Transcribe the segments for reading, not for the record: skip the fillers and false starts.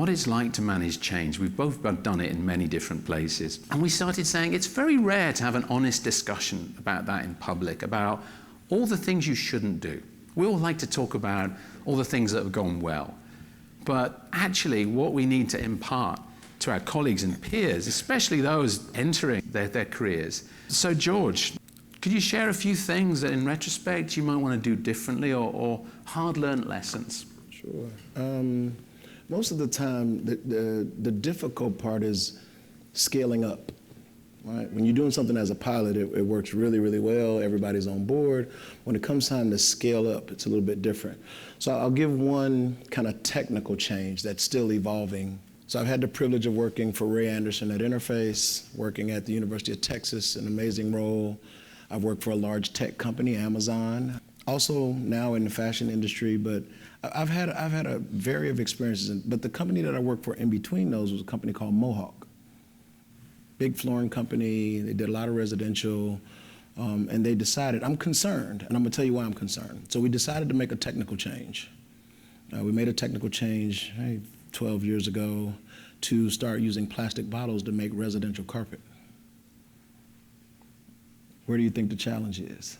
what it's like to manage change. We've both done it in many different places. And we started saying it's very rare to have an honest discussion about that in public, about all the things you shouldn't do. We all like to talk about all the things that have gone well. But actually, what we need to impart to our colleagues and peers, especially those entering their careers. So George, could you share a few things that in retrospect you might want to do differently, or hard-learned lessons? Sure. Most of the time, the difficult part is scaling up. Right? When you're doing something as a pilot, it works really, really well. Everybody's on board. When it comes time to scale up, it's a little bit different. So I'll give one kind of technical change that's still evolving. So I've had the privilege of working for Ray Anderson at Interface, working at the University of Texas, an amazing role. I've worked for a large tech company, Amazon. Also now in the fashion industry, but I've had a variety of experiences. But the company that I worked for in between those was a company called Mohawk. Big flooring company, they did a lot of residential, and they decided, I'm concerned, and I'm gonna tell you why I'm concerned. So we decided to make a technical change. We made a technical change 12 years ago to start using plastic bottles to make residential carpet. Where do you think the challenge is?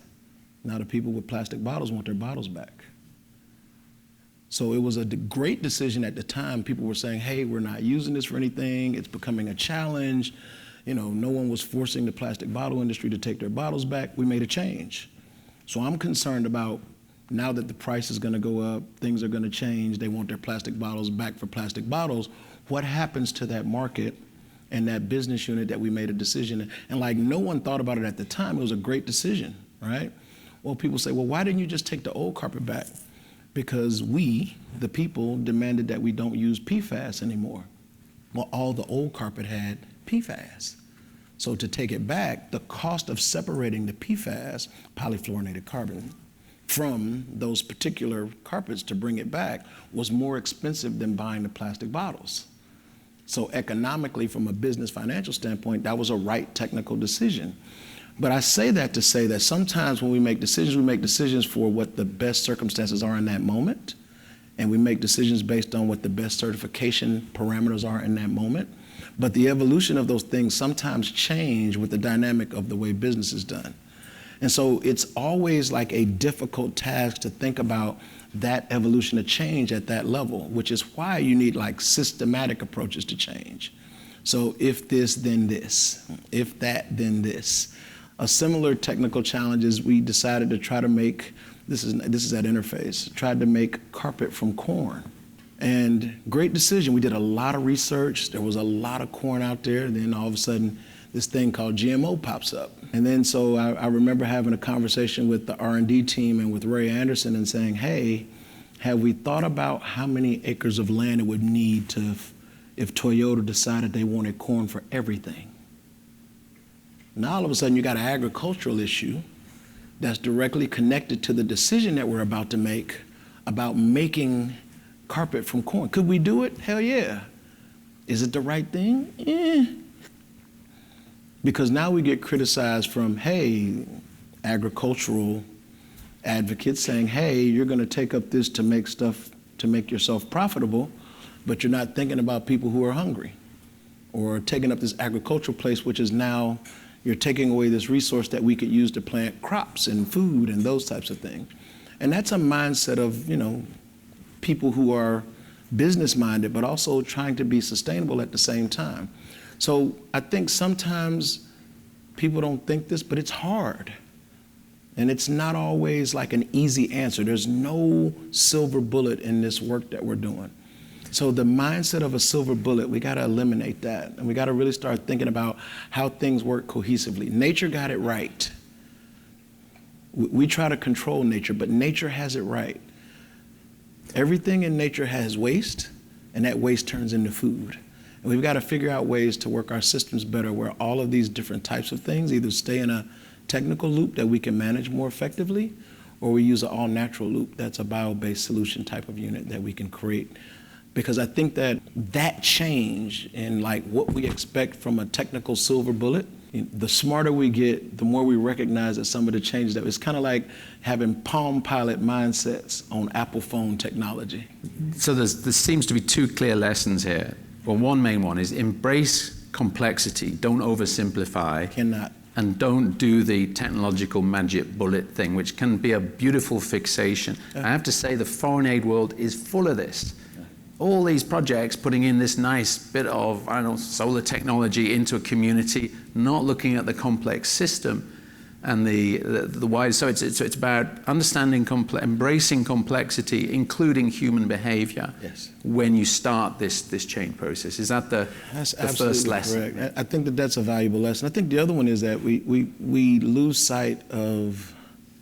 Now the people with plastic bottles want their bottles back. So it was a great decision at the time. People were saying, hey, we're not using this for anything. It's becoming a challenge. You know, no one was forcing the plastic bottle industry to take their bottles back. We made a change. So I'm concerned about now that the price is gonna go up, things are gonna change, they want their plastic bottles back for plastic bottles. What happens to that market and that business unit that we made a decision? And like no one thought about it at the time, it was a great decision, right? Well, people say, well, why didn't you just take the old carpet back? Because we, the people, demanded that we don't use PFAS anymore. Well, all the old carpet had PFAS. So to take it back, the cost of separating the PFAS, polyfluorinated carbon, from those particular carpets to bring it back was more expensive than buying the plastic bottles. So economically, from a business financial standpoint, that was a right technical decision. But I say that to say that sometimes when we make decisions for what the best circumstances are in that moment, and we make decisions based on what the best certification parameters are in that moment. But the evolution of those things sometimes change with the dynamic of the way business is done. And so it's always like a difficult task to think about that evolution of change at that level, which is why you need like systematic approaches to change. So if this, then this. If that, then this. A similar technical challenge is we decided to try to make, this is at Interface, tried to make carpet from corn. And great decision. We did a lot of research. There was a lot of corn out there. And then all of a sudden, this thing called GMO pops up. And then so I remember having a conversation with the R&D team and with Ray Anderson and saying, hey, have we thought about how many acres of land it would need to, if Toyota decided they wanted corn for everything? Now all of a sudden you got an agricultural issue that's directly connected to the decision that we're about to make about making carpet from corn. Could we do it? Hell yeah. Is it the right thing? Eh. Because now we get criticized from, hey, agricultural advocates saying, hey, you're gonna take up this to make stuff, to make yourself profitable, but you're not thinking about people who are hungry. Or taking up this agricultural place, which is now, you're taking away this resource that we could use to plant crops and food and those types of things. And that's a mindset of, you know, people who are business-minded, but also trying to be sustainable at the same time. So I think sometimes people don't think this, but it's hard. And it's not always like an easy answer. There's no silver bullet in this work that we're doing. So the mindset of a silver bullet, we gotta eliminate that. And we gotta really start thinking about how things work cohesively. Nature got it right. We try to control nature, but nature has it right. Everything in nature has waste, and that waste turns into food. And we've got to figure out ways to work our systems better where all of these different types of things either stay in a technical loop that we can manage more effectively, or we use an all-natural loop that's a bio-based solution type of unit that we can create. Because I think that change in like what we expect from a technical silver bullet The smarter we get, the more we recognize that some of the changes that it's kind of like having Palm Pilot mindsets on Apple phone technology. So there seems to be two clear lessons here. Well, one main one is embrace complexity, don't oversimplify. Cannot. And don't do the technological magic bullet thing, which can be a beautiful fixation. I have to say the foreign aid world is full of this. All these projects putting in this nice bit of, I don't know, solar technology into a community, not looking at the complex system and the wide. So it's about understanding, embracing complexity, including human behavior. Yes. When you start this change process. Is that the first lesson? Correct. I think that's a valuable lesson. I think the other one is that we lose sight of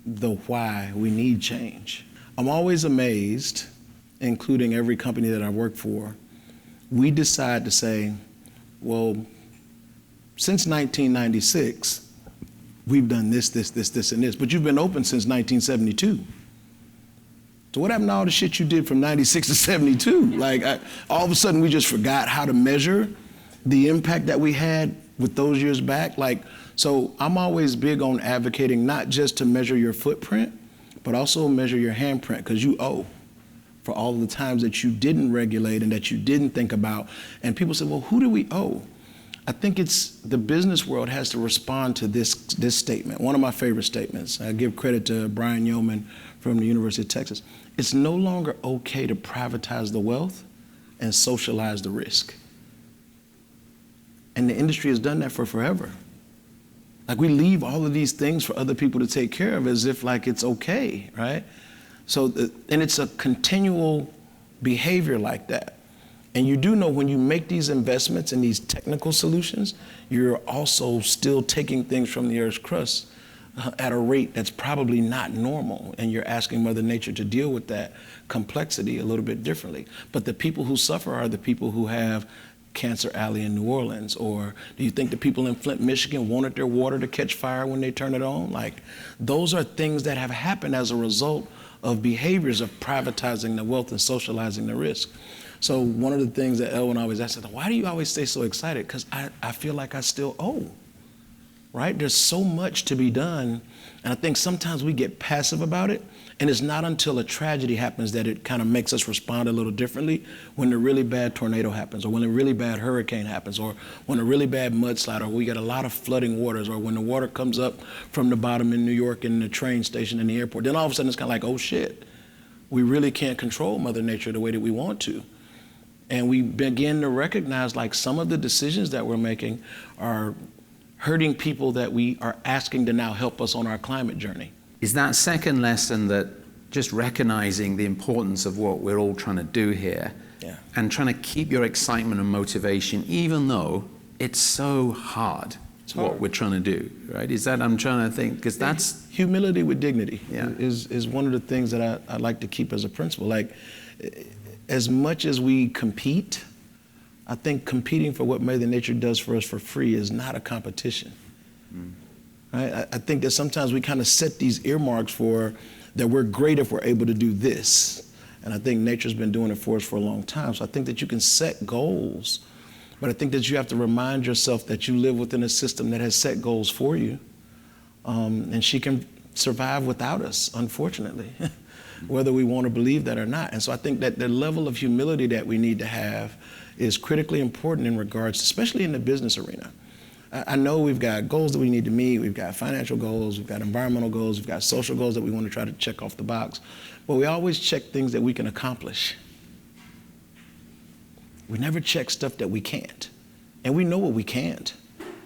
the why we need change. I'm always amazed, including every company that I work for, we decide to say, well, since 1996, we've done this, and this, but you've been open since 1972. So what happened to all the shit you did from 96 to 72? Like, all of a sudden we just forgot how to measure the impact that we had with those years back. Like, so I'm always big on advocating not just to measure your footprint, but also measure your handprint, because you owe for all of the times that you didn't regulate and that you didn't think about. And people say, well, who do we owe? I think it's the business world has to respond to this statement. One of my favorite statements. I give credit to Brian Yeoman from the University of Texas. It's no longer okay to privatize the wealth and socialize the risk. And the industry has done that for forever. Like, we leave all of these things for other people to take care of as if like it's okay, right? So, and it's a continual behavior like that. And you do know when you make these investments in these technical solutions, you're also still taking things from the Earth's crust at a rate that's probably not normal. And you're asking Mother Nature to deal with that complexity a little bit differently. But the people who suffer are the people who have Cancer Alley in New Orleans. Or do you think the people in Flint, Michigan wanted their water to catch fire when they turn it on? Like, those are things that have happened as a result of behaviors of privatizing the wealth and socializing the risk. So one of the things that Elwin always asks, why do you always stay so excited? Because I feel like I still owe, right? There's so much to be done. And I think sometimes we get passive about it. And it's not until a tragedy happens that it kind of makes us respond a little differently. When a really bad tornado happens, or when a really bad hurricane happens, or when a really bad mudslide, or we get a lot of flooding waters, or when the water comes up from the bottom in New York in the train station and the airport, then all of a sudden it's kind of like, oh shit, we really can't control Mother Nature the way that we want to. And we begin to recognize like some of the decisions that we're making are hurting people that we are asking to now help us on our climate journey. Is that second lesson that just recognizing the importance of what we're all trying to do here, and trying to keep your excitement and motivation, even though it's so hard, what we're trying to do, right? Is that, I'm trying to think, because that's... Humility with dignity is one of the things that I like to keep as a principle. Like, as much as we compete, I think competing for what Mother Nature does for us for free is not a competition. Right? I think that sometimes we kind of set these earmarks for that we're great if we're able to do this. And I think nature's been doing it for us for a long time. So I think that you can set goals, but I think that you have to remind yourself that you live within a system that has set goals for you. And she can survive without us, unfortunately, whether we want to believe that or not. And so I think that the level of humility that we need to have is critically important in regards, especially in the business arena. I know we've got goals that we need to meet, we've got financial goals, we've got environmental goals, we've got social goals that we want to try to check off the box, but we always check things that we can accomplish. We never check stuff that we can't. And we know what we can't.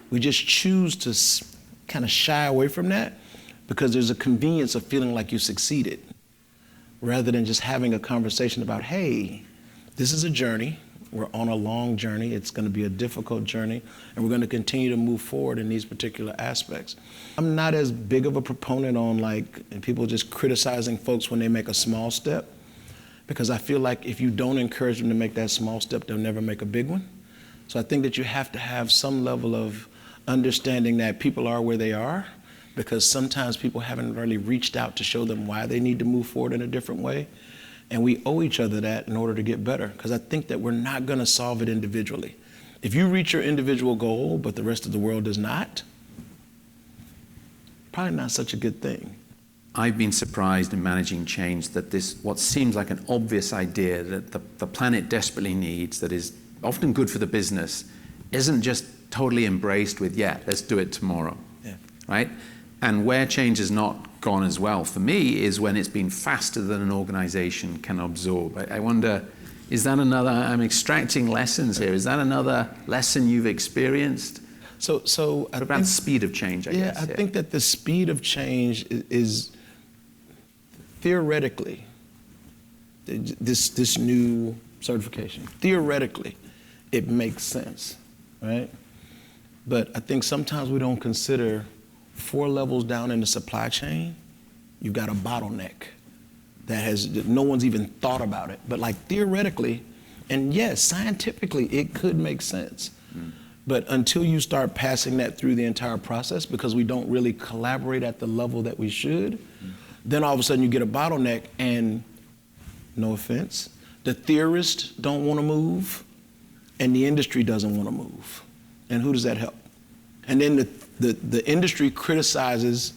We just choose to kind of shy away from that because there's a convenience of feeling like you succeeded, rather than just having a conversation about, hey, this is a journey. We're on a long journey. It's going to be a difficult journey, and we're going to continue to move forward in these particular aspects. I'm not as big of a proponent on people just criticizing folks when they make a small step, because I feel like if you don't encourage them to make that small step, they'll never make a big one. So I think that you have to have some level of understanding that people are where they are, because sometimes people haven't really reached out to show them why they need to move forward in a different way. And we owe each other that in order to get better, because I think that we're not going to solve it individually. If you reach your individual goal, but the rest of the world does not, probably not such a good thing. I've been surprised in managing change that this, what seems like an obvious idea that the planet desperately needs, that is often good for the business, isn't just totally embraced with, yeah, let's do it tomorrow, right? And where change has not gone as well for me is when it's been faster than an organization can absorb. I wonder, is that another, I'm extracting lessons here, is that another lesson you've experienced? So what about the speed of change, I guess? I think that the speed of change is theoretically, this new certification, theoretically, it makes sense, right? But I think sometimes we don't consider 4 levels down in the supply chain, you've got a bottleneck that no one's even thought about it. But like theoretically, and yes, scientifically, it could make sense. But until you start passing that through the entire process, because we don't really collaborate at the level that we should, then all of a sudden you get a bottleneck, and no offense, the theorists don't want to move, and the industry doesn't want to move. And who does that help? And then the industry criticizes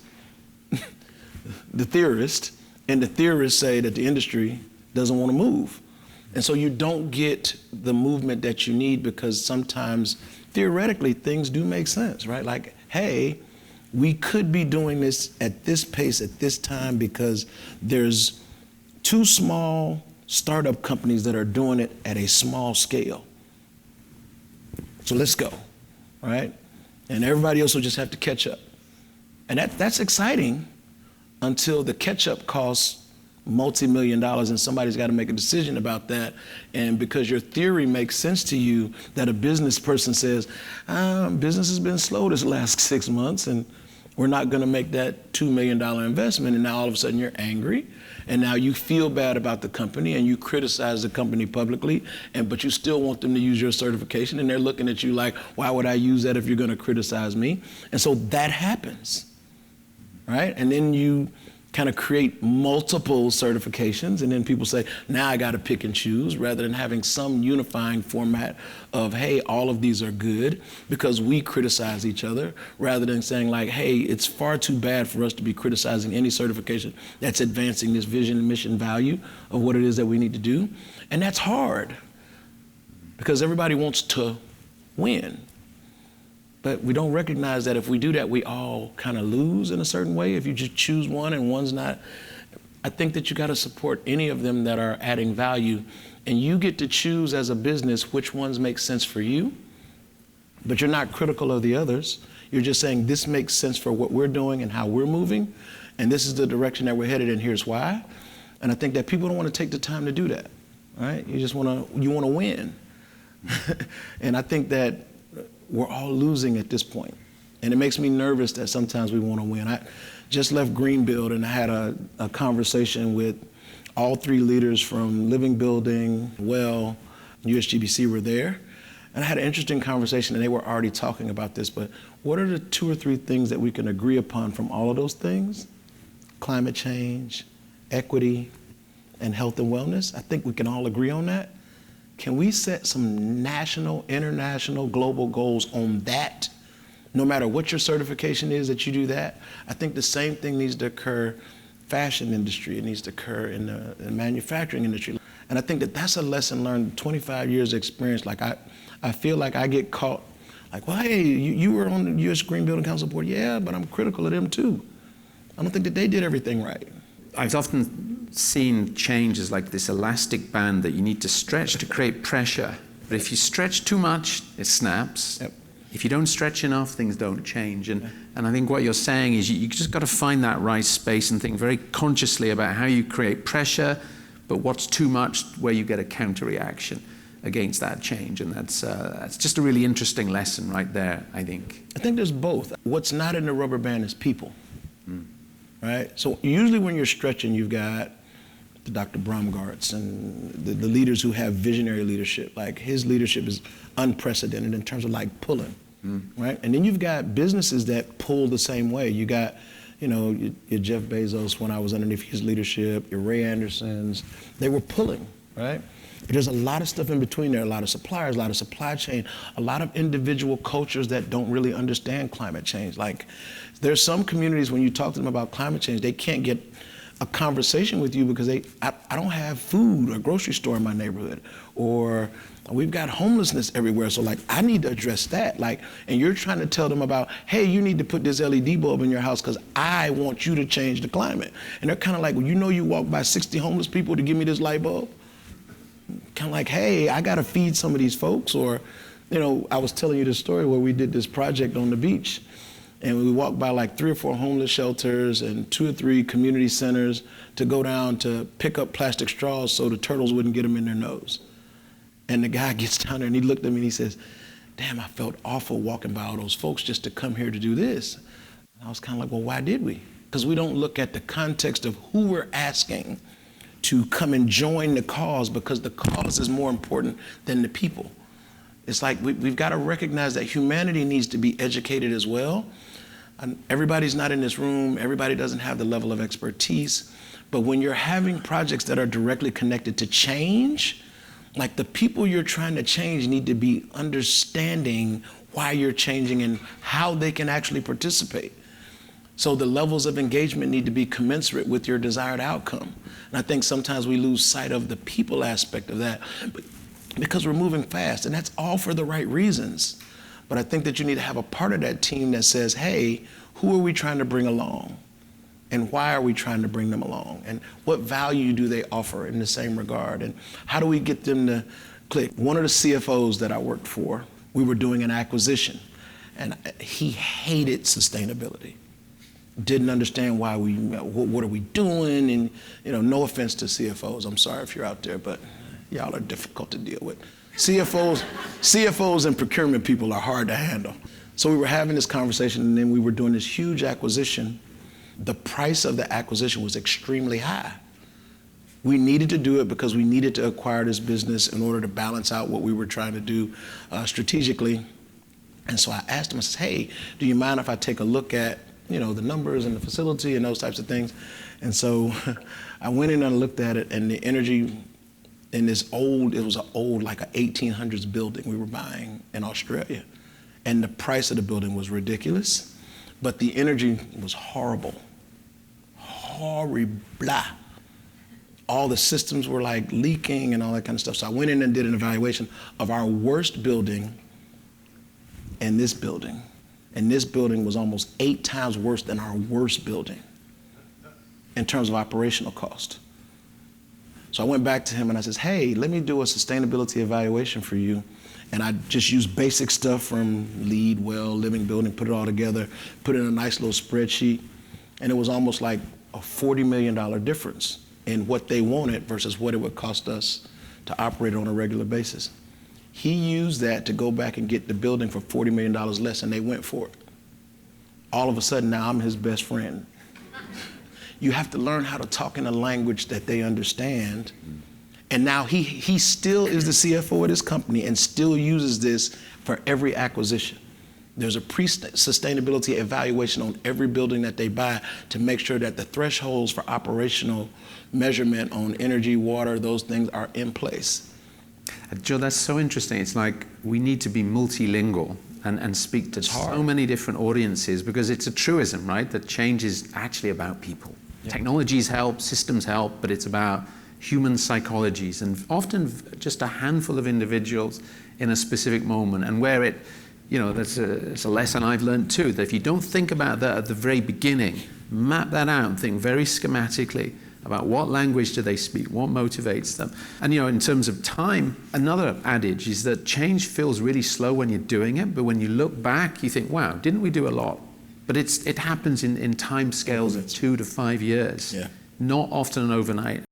the theorist, and the theorists say that the industry doesn't want to move. And so you don't get the movement that you need, because sometimes theoretically things do make sense, right? Like, hey, we could be doing this at this pace at this time because there's 2 small startup companies that are doing it at a small scale. So let's go, right? And everybody else will just have to catch up. And that's exciting until the catch-up costs multi-million dollars and somebody's got to make a decision about that. And because your theory makes sense to you, that a business person says, business has been slow this last 6 months and we're not going to make that $2 million investment. And now all of a sudden you're angry. And now you feel bad about the company and you criticize the company publicly, but you still want them to use your certification, and they're looking at you like, why would I use that if you're going to criticize me? And so that happens, right? And then you kind of create multiple certifications, and then people say, now I got to pick and choose, rather than having some unifying format of, hey, all of these are good because we criticize each other, rather than saying like, hey, it's far too bad for us to be criticizing any certification that's advancing this vision, mission, value of what it is that we need to do. And that's hard because everybody wants to win. But we don't recognize that if we do that, we all kind of lose in a certain way. If you just choose one and one's not, I think that you got to support any of them that are adding value. And you get to choose as a business which ones make sense for you, but you're not critical of the others. You're just saying this makes sense for what we're doing and how we're moving, and this is the direction that we're headed, and here's why. And I think that people don't want to take the time to do that, right? You just want to win. And I think that we're all losing at this point. And it makes me nervous that sometimes we want to win. I just left Greenbuild and I had a conversation with all 3 leaders from Living Building, USGBC were there. And I had an interesting conversation, and they were already talking about this, but what are the 2 or 3 things that we can agree upon from all of those things? Climate change, equity, and health and wellness. I think we can all agree on that. Can we set some national, international, global goals on that? No matter what your certification is, that you do that. I think the same thing needs to occur fashion industry. It needs to occur in the manufacturing industry. And I think that that's a lesson learned, 25 years experience. Like I feel like I get caught like, well, hey, you were on the U.S. Green Building Council board. Yeah, but I'm critical of them too. I don't think that they did everything right. I've often seen change as like this elastic band that you need to stretch to create pressure. But if you stretch too much, it snaps. Yep. If you don't stretch enough, things don't change. And I think what you're saying is you just got to find that right space and think very consciously about how you create pressure, but what's too much, where you get a counter reaction against that change. And that's just a really interesting lesson right there, I think. I think there's both. What's not in the rubber band is people. Right? So usually when you're stretching, you've got the Dr. Baumgarts and the leaders who have visionary leadership. Like his leadership is unprecedented in terms of like pulling, right? And then you've got businesses that pull the same way. You got, your Jeff Bezos when I was underneath his leadership, your Ray Andersons, they were pulling, right? There's a lot of stuff in between there, a lot of suppliers, a lot of supply chain, a lot of individual cultures that don't really understand climate change. Like, there's some communities, when you talk to them about climate change, they can't get a conversation with you because I don't have food or grocery store in my neighborhood, or we've got homelessness everywhere. So like, I need to address that. Like, and you're trying to tell them about, hey, you need to put this LED bulb in your house because I want you to change the climate. And they're kind of like, well, you know, you walk by 60 homeless people to give me this light bulb? Kind of like, hey, I got to feed some of these folks. Or, you know, I was telling you this story where we did this project on the beach, and we walked by like 3 or 4 homeless shelters and 2 or 3 community centers to go down to pick up plastic straws so the turtles wouldn't get them in their nose. And the guy gets down there and he looked at me and he says, damn, I felt awful walking by all those folks just to come here to do this. And I was kind of like, well, why did we? Because we don't look at the context of who we're asking to come and join the cause, because the cause is more important than the people. It's like we've got to recognize that humanity needs to be educated as well. And everybody's not in this room. Everybody doesn't have the level of expertise. But when you're having projects that are directly connected to change, like, the people you're trying to change need to be understanding why you're changing and how they can actually participate. So the levels of engagement need to be commensurate with your desired outcome. And I think sometimes we lose sight of the people aspect of that because we're moving fast, and that's all for the right reasons. But I think that you need to have a part of that team that says, hey, who are we trying to bring along? And why are we trying to bring them along? And what value do they offer in the same regard? And how do we get them to click? One of the CFOs that I worked for, we were doing an acquisition, and he hated sustainability. Didn't understand why what are we doing? And, you know, no offense to CFOs. I'm sorry if you're out there, but y'all are difficult to deal with. CFOs and procurement people are hard to handle. So we were having this conversation, and then we were doing this huge acquisition. The price of the acquisition was extremely high. We needed to do it because we needed to acquire this business in order to balance out what we were trying to do strategically. And so I asked him, I said, hey, do you mind if I take a look at, you know, the numbers and the facility and those types of things? And so I went in and looked at it, and the energy in this it was an old, like an 1800s building we were buying in Australia. And the price of the building was ridiculous, but the energy was horrible. Horrible. All the systems were like leaking and all that kind of stuff. So I went in and did an evaluation of our worst building and this building. And this building was almost 8 times worse than our worst building in terms of operational cost. So I went back to him and I said, hey, let me do a sustainability evaluation for you. And I just used basic stuff from LEED, well, living building, put it all together, put it in a nice little spreadsheet. And it was almost like a $40 million difference in what they wanted versus what it would cost us to operate on a regular basis. He used that to go back and get the building for $40 million less, and they went for it. All of a sudden, now I'm his best friend. You have to learn how to talk in a language that they understand. And now he still is the CFO of this company and still uses this for every acquisition. There's a pre-sustainability evaluation on every building that they buy to make sure that the thresholds for operational measurement on energy, water, those things are in place. Joe, that's so interesting. It's like we need to be multilingual and speak to so many different audiences, because it's a truism, right? That change is actually about people. Yeah. Technologies help, systems help, but it's about human psychologies, and often just a handful of individuals in a specific moment. And where it, you know, it's a lesson I've learned too, that if you don't think about that at the very beginning, map that out and think very schematically about what language do they speak, what motivates them. And, you know, in terms of time, another adage is that change feels really slow when you're doing it, but when you look back, you think, wow, didn't we do a lot? But it happens in time scales of 2 to 5 years. Yeah. Not often an overnight